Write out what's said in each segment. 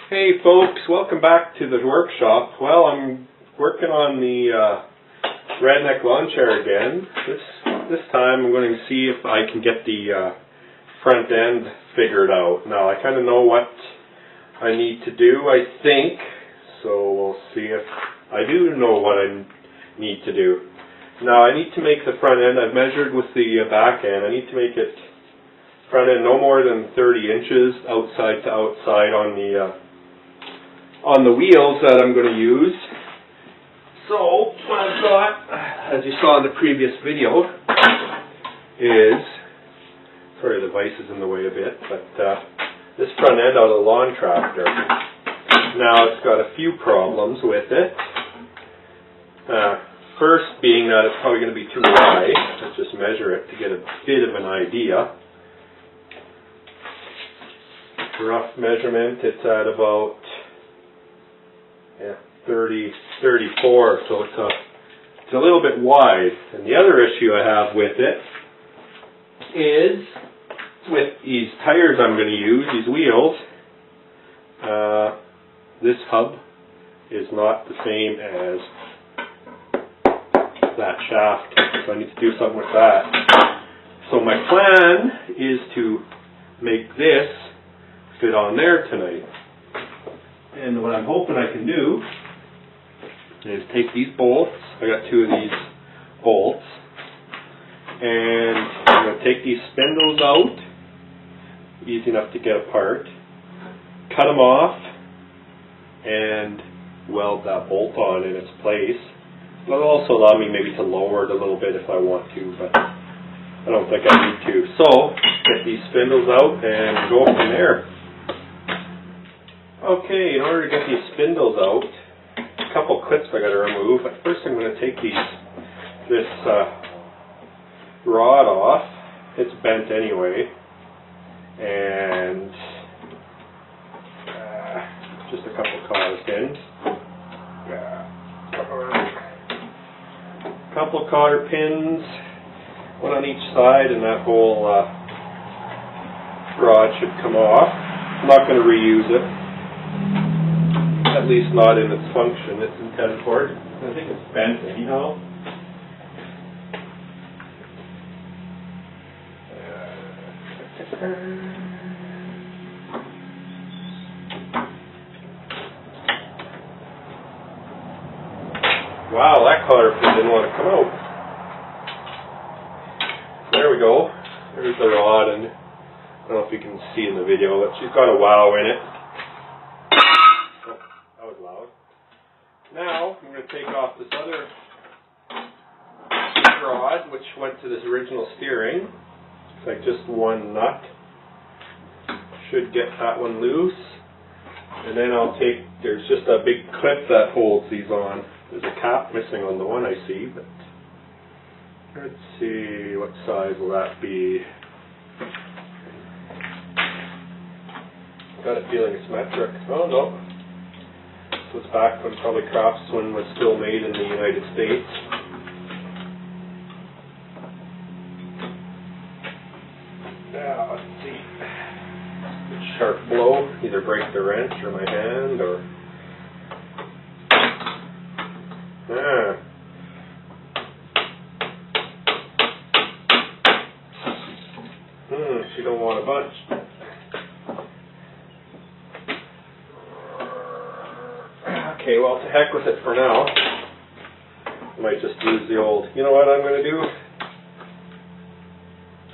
Hey folks, welcome back to the workshop. Well, I'm working on the Redneck Lawnchair again. This time I'm going to see if I can get the front end figured out. Now I kind of know what I need to do, I think, so we'll see if I do know what I need to do. Now I need to make the front end, I've measured with the back end, I need to make it front end no more than 30 inches outside to outside on the wheels that I'm going to use. So what I've got, as you saw in the previous video, is, sorry the vise is in the way a bit, but this front end out of the lawn tractor. Now it's got a few problems with it. First being that it's probably going to be too wide. Let's just measure it to get a bit of an idea. Rough measurement, it's at about 34, so it's a little bit wide. And the other issue I have with it is with these tires I'm going to use, these wheels, this hub is not the same as that shaft, so I need to do something with that. So my plan is to make this fit on there tonight. And what I'm hoping I can do is take these bolts, I got two of these bolts, and I'm going to take these spindles out, easy enough to get apart, cut them off, and weld that bolt on in its place. It'll also allow me maybe to lower it a little bit if I want to, but I don't think I need to. So, get these spindles out and go from there. Okay, in order to get these spindles out, a couple clips I got to remove. But first I'm going to take this rod off. It's bent anyway, and just a couple cotter pins. A couple cotter pins, one on each side, and that whole rod should come off. I'm not going to reuse it. At least not in its function it's intended for. I think it's bent anyhow. Wow, that cotter pin didn't want to come out. There we go. There's the rod, and I don't know if you can see in the video, but she's got a wow in it. Loud. Now I'm going to take off this other rod which went to this original steering. It's like just one nut. Should get that one loose. And then I'll take, there's just a big clip that holds these on. There's a cap missing on the one I see, but let's see, what size will that be? Got a feeling it's metric. Oh no. This was back when probably Craftsman was still made in the United States. Now, let's see. A sharp blow, either break the wrench or my hand, or... she don't want a bunch. Okay, well, to heck with it for now. I might just use the old, you know what I'm going to do?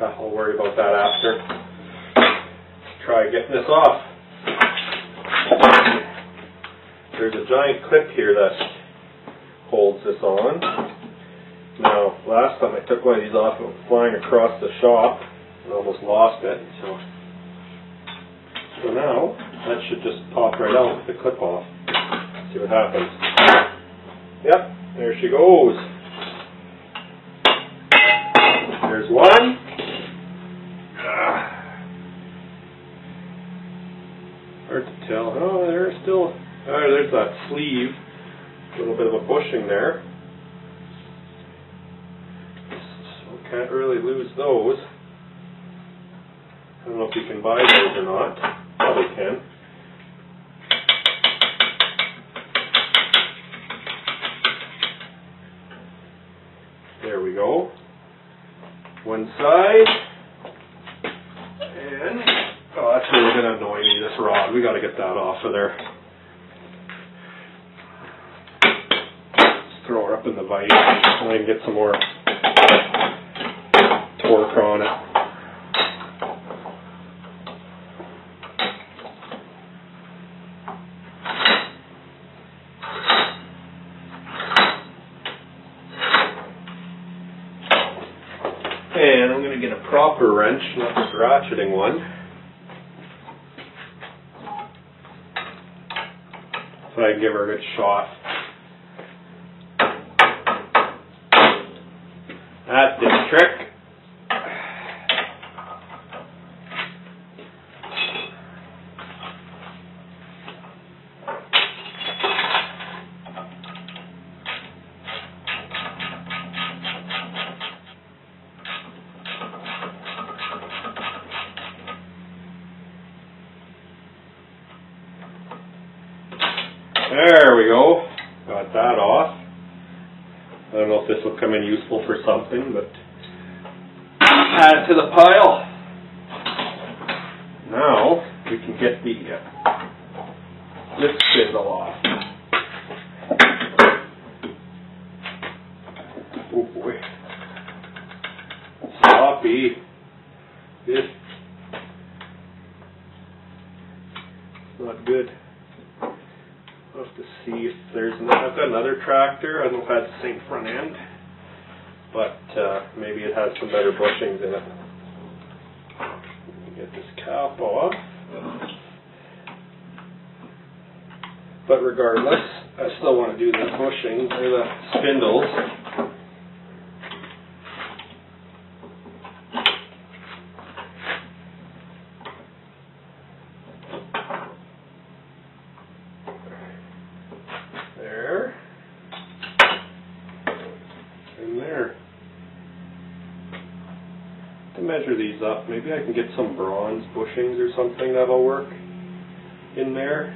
I'll worry about that after. Try getting this off. There's a giant clip here that holds this on. Now, last time I took one of these off, it was flying across the shop and almost lost it. So now, that should just pop right out with the clip off. See what happens. Yep, there she goes. There's one. Hard to tell. Oh, there's still, there's that sleeve. A little bit of a bushing there. So can't really lose those. I don't know if you can buy those or not. Probably can. one side. And, oh, that's really going to annoy me, this rod. We got to get that off of there. Just throw her up in the vise and I can get some more torque on it. And I'm going to get a proper wrench, not this ratcheting one. So I can give her a good shot. That did the trick. There we go. Got that off. I don't know if this will come in useful for something, but add it to the pile. Now we can get the this spindle off. Oh boy. Sloppy. This is not good. I'll have to see if there's I've got another tractor. I don't know if it has the same front end, but maybe it has some better bushings in it. Let me get this cap off. But regardless, I still want to do the bushings or the spindles. To measure these up, maybe I can get some bronze bushings or something that'll work in there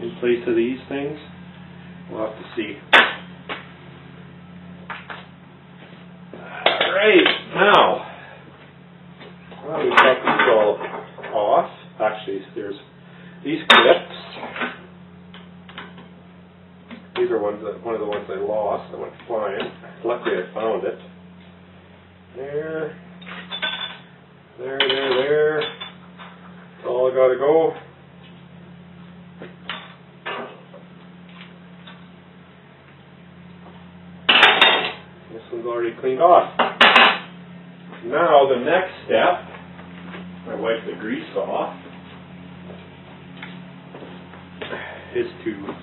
in place of these things. We'll have to see. Alright, now we've got these all off. Actually, there's these clips. These are one of the ones I lost. I went flying. Luckily I found it. There. There. That's all I gotta go. This one's already cleaned off. Now the next step, I wipe the grease off, is to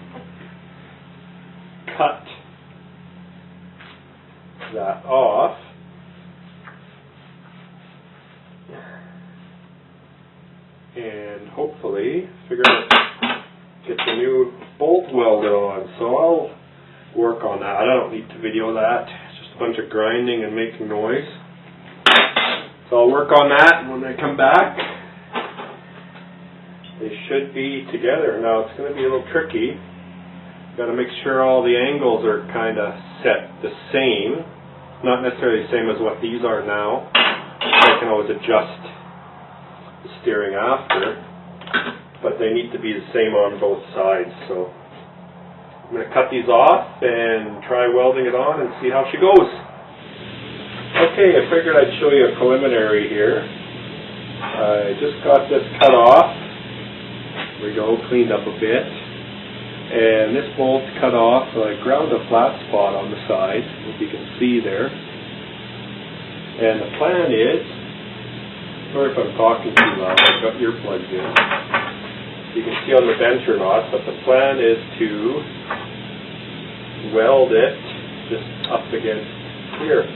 cut that off. And hopefully get the new bolt welded on. So I'll work on that. I don't need to video that. It's just a bunch of grinding and making noise. So I'll work on that, and when I come back, they should be together. Now it's going to be a little tricky. Got to make sure all the angles are kind of set the same. Not necessarily the same as what these are now. I can always adjust the steering after, but they need to be the same on both sides. So I'm going to cut these off and try welding it on and see how she goes. Okay, I figured I'd show you a preliminary here. I just got this cut off. There we go, cleaned up a bit. And this bolt's cut off, so I ground a flat spot on the side, as you can see there. And the plan is, sorry if I'm talking too loud, I've got earplugs in. You can see on the venture knot, but the plan is to weld it just up against here,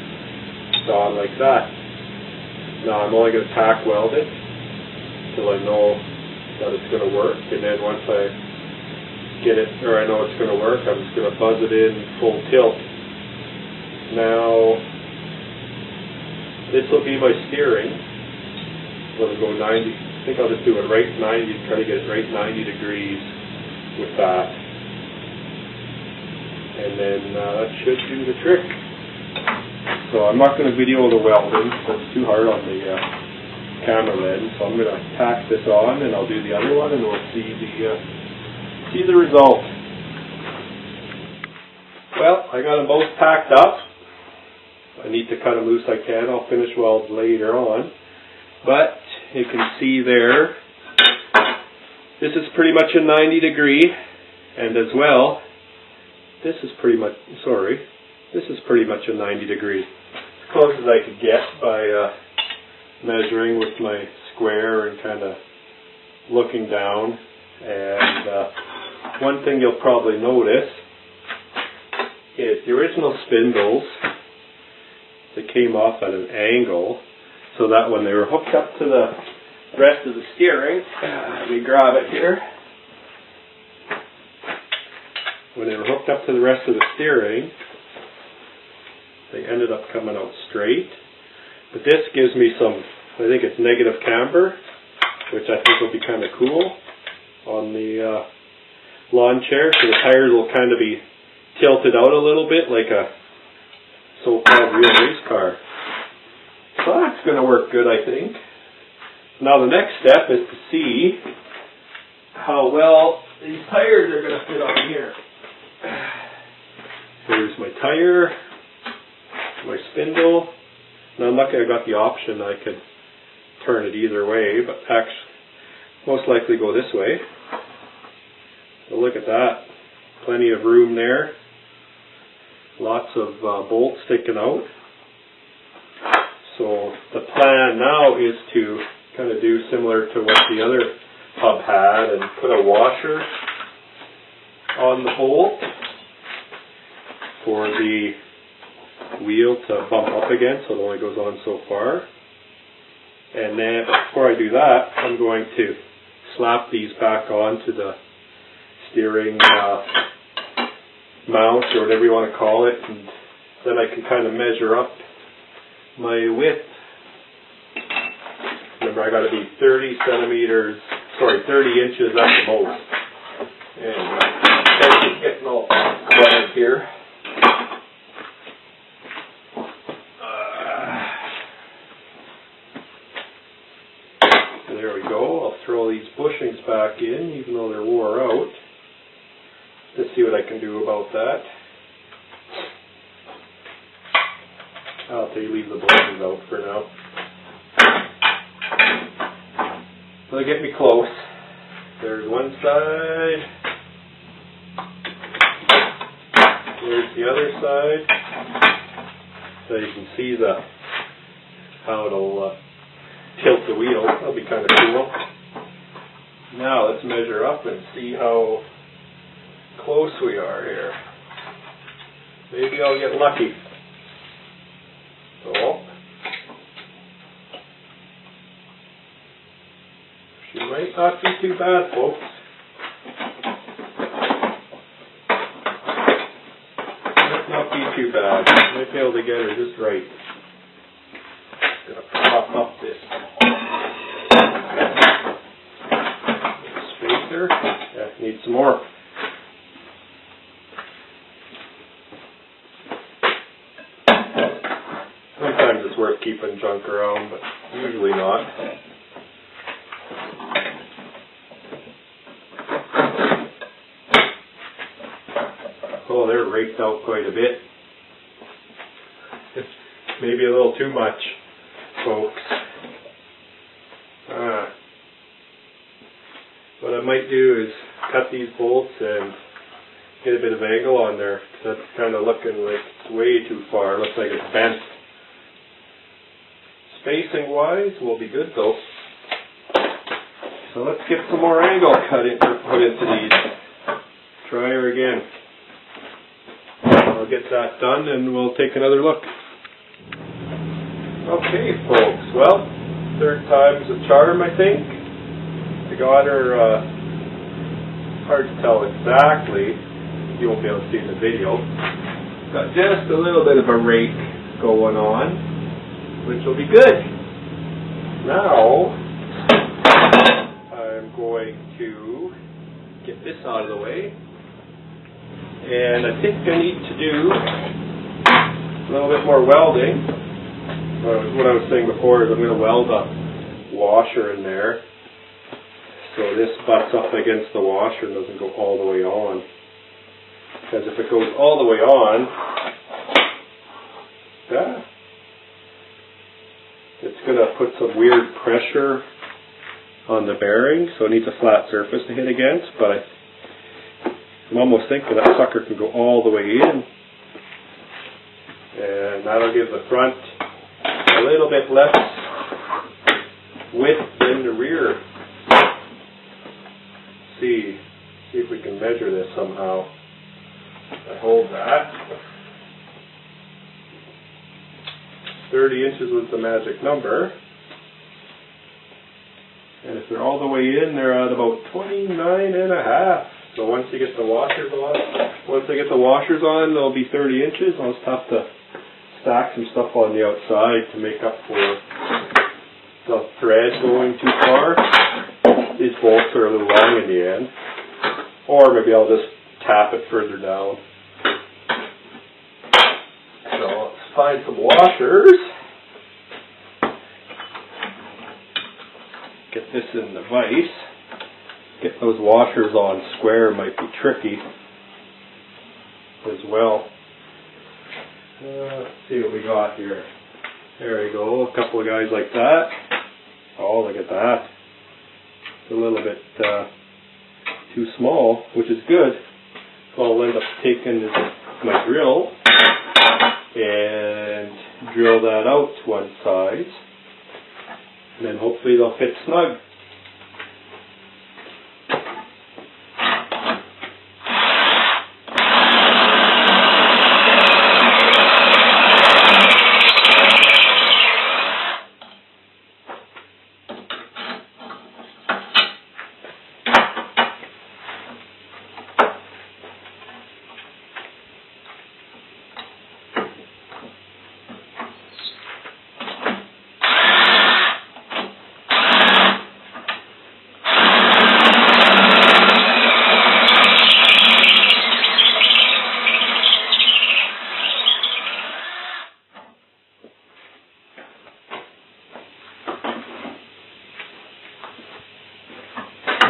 like that. Now I'm only going to tack weld it until I know that it's going to work, and then once I get it, or I know it's going to work, I'm just going to buzz it in full tilt. Now, this will be my steering. Let it go 90. I think I'll just do it right 90, try to get it right 90 degrees with that. And then that should do the trick. So I'm not going to video the welding, that's too hard on the camera lens. So I'm going to tack this on, and I'll do the other one, and we'll see the result. Well, I got them both tacked up. I need to cut them loose I can. I'll finish weld later on. But you can see there, this is pretty much a 90 degree, and as well, this is pretty much a 90 degree. As close as I could get by measuring with my square and kind of looking down. And one thing you'll probably notice is the original spindles, they came off at an angle, so that when they were hooked up to the rest of the steering, let me grab it here. When they were hooked up to the rest of the steering, they ended up coming out straight. But this gives me some, I think it's negative camber, which I think will be kind of cool on the lawn chair. So the tires will kind of be tilted out a little bit like a so-called real race car. So that's going to work good, I think. Now the next step is to see how well these tires are going to fit on here. Here's my tire, my spindle. Now I'm lucky I got the option, I could turn it either way, but actually most likely go this way. So look at that, plenty of room there, lots of bolts sticking out. So the plan now is to kind of do similar to what the other hub had and put a washer on the bolt for the wheel to bump up again, so it only goes on so far. And then before I do that, I'm going to slap these back onto the steering mount, or whatever you want to call it, and then I can kind of measure up my width. Remember, I got to be 30 inches at the most. And it's getting all cluttered here. There we go. I'll throw these bushings back in, even though they're wore out. Let's see what I can do about that. I'll have to leave the bushings out for now. So they get me close. There's one side. There's the other side. So you can see how it'll tilt the wheel. That'll be kind of cool. Now let's measure up and see how close we are here. Maybe I'll get lucky. So she might not be too bad, folks. Might not be too bad. Might be able to get her just right. Gonna pop up this spacer. Yeah, need some more. Sometimes it's worth keeping junk around, but usually not. Oh, they're raked out quite a bit. Maybe a little too much, folks. What I might do is cut these bolts and get a bit of angle on there. That's kind of looking like it's way too far. Looks like it's bent. Spacing wise will be good though. So let's get some more angle put into these. Try her again. I'll get that done and we'll take another look. Okay folks, well, third time's a charm, I think. I got her, hard to tell exactly, you won't be able to see in the video. Got just a little bit of a rake going on, which will be good. Now, I'm going to get this out of the way. And I think I need to do A little bit more welding. What I was saying before is I'm going to weld a washer in there so this butts up against the washer and doesn't go all the way on. Because if it goes all the way on, it's going to put some weird pressure on the bearing, so it needs a flat surface to hit against, but I'm almost thinking that sucker can go all the way in, and that'll give the front a little bit less width than the rear. See if we can measure this somehow. I hold that. 30 inches was the magic number. And if they're all the way in, they're at about 29.5. So once you get the washers on, they'll be 30 inches. I'll just have to stack some stuff on the outside to make up for the thread going too far. These bolts are a little long in the end. Or maybe I'll just tap it further down. So let's find some washers. Get this in the vise. Get those washers on square might be tricky as well. Let's see what we got here. There we go, a couple of guys like that. Oh, look at that. It's a little bit too small, which is good. So I'll end up taking my drill and drill that out to one side. And then hopefully they'll fit snug.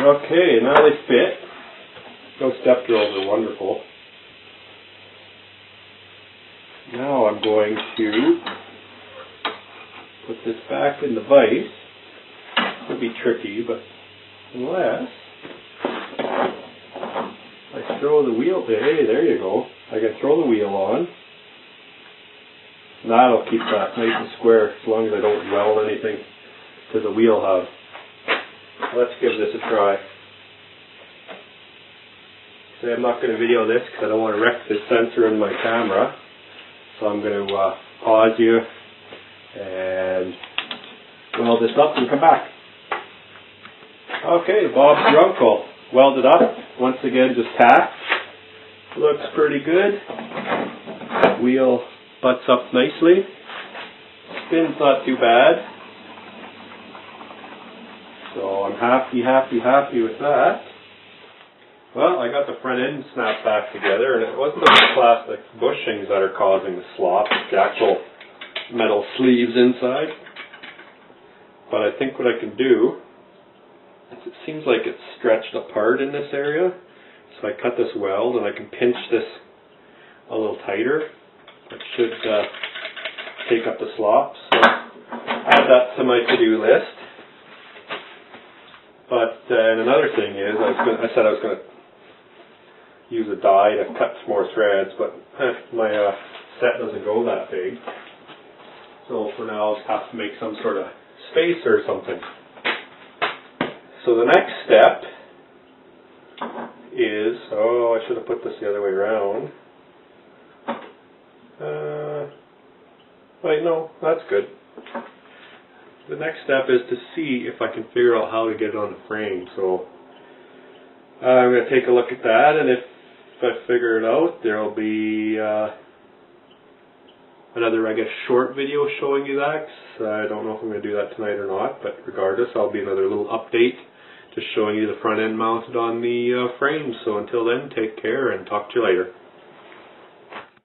Okay, now they fit. Those step drills are wonderful. Now I'm going to put this back in the vise. It'll be tricky, but unless I throw the wheel, hey, there you go. I can throw the wheel on. That'll keep that nice and square as long as I don't weld anything to the wheel hub. Let's give this a try. So I'm not going to video this because I don't want to wreck the sensor in my camera. So I'm going to pause you and weld this up and come back. Okay, Bob's your uncle. Welded up. Once again, just tacked. Looks pretty good. Wheel butts up nicely. Spin's not too bad. So I'm happy with that. Well, I got the front end snapped back together, and it wasn't the plastic bushings that are causing the slop, it's the actual metal sleeves inside. But I think what I can do is it seems like it's stretched apart in this area. So I cut this weld and I can pinch this a little tighter. It should take up the slop. So add that to my to-do list. But and another thing is, I said I was going to use a die to cut some more threads, but my set doesn't go that big. So for now, I'll just have to make some sort of spacer or something. So the next step is, oh, I should have put this the other way around. Wait, no, that's good. The next step is to see if I can figure out how to get it on the frame. So I'm going to take a look at that, and if I figure it out, there will be another, I guess, short video showing you that. I don't know if I'm going to do that tonight or not, but regardless, I'll be another little update just showing you the front end mounted on the frame. So until then, take care and talk to you later.